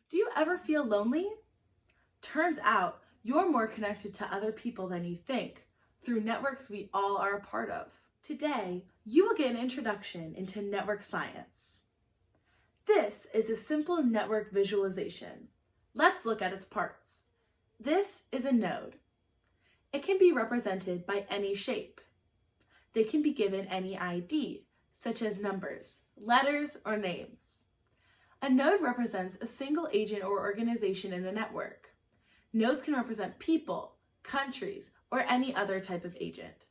Do you ever feel lonely? Turns out you're more connected to other people than you think through networks we all are a part of. Today, you will get an introduction into network science. This is a simple network visualization. Let's look at its parts. This is a node. It can be represented by any shape. They can be given any ID, such as numbers, letters, or names. A node represents a single agent or organization in a network. Nodes can represent people, countries, or any other type of agent.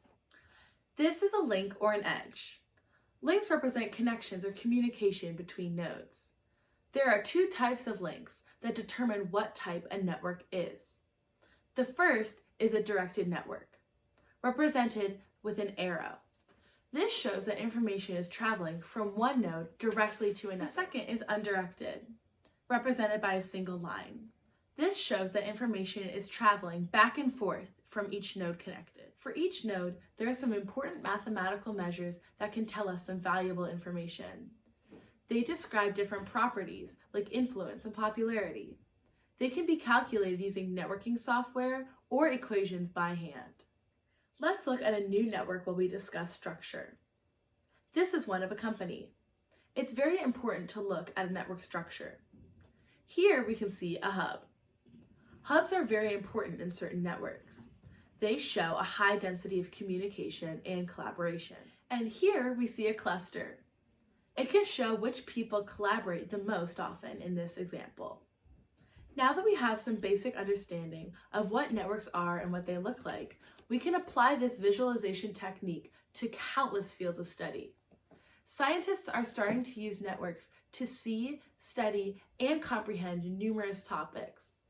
This is a link or an edge. Links represent connections or communication between nodes. There are two types of links that determine what type a network is. The first is a directed network, represented with an arrow. This shows that information is traveling from one node directly to another. The second is undirected, represented by a single line. This shows that information is traveling back and forth from each node connected. For each node, there are some important mathematical measures that can tell us some valuable information. They describe different properties like influence and popularity. They can be calculated using networking software or equations by hand. Let's look at a new network while we discuss structure. This is one of a company. It's very important to look at a network structure. Here we can see a hub. Hubs are very important in certain networks. They show a high density of communication and collaboration. And here we see a cluster. It can show which people collaborate the most often in this example. Now that we have some basic understanding of what networks are and what they look like, we can apply this visualization technique to countless fields of study. Scientists are starting to use networks to see, study, and comprehend numerous topics.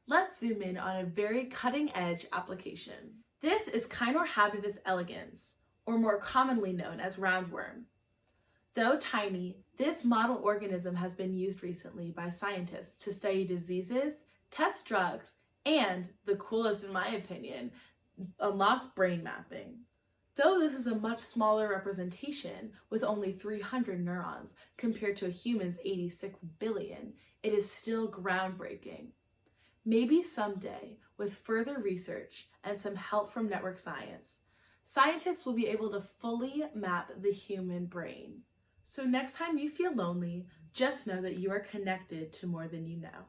Let's zoom in on a very cutting-edge application. This is Chinorrhea habitus elegans, or more commonly known as roundworm. Though tiny, this model organism has been used recently by scientists to study diseases, test drugs, and, the coolest in my opinion, unlock brain mapping. Though this is a much smaller representation with only 300 neurons compared to a human's 86 billion, it is still groundbreaking. Maybe someday, with further research and some help from network science, scientists will be able to fully map the human brain. So next time you feel lonely, just know that you are connected to more than you know.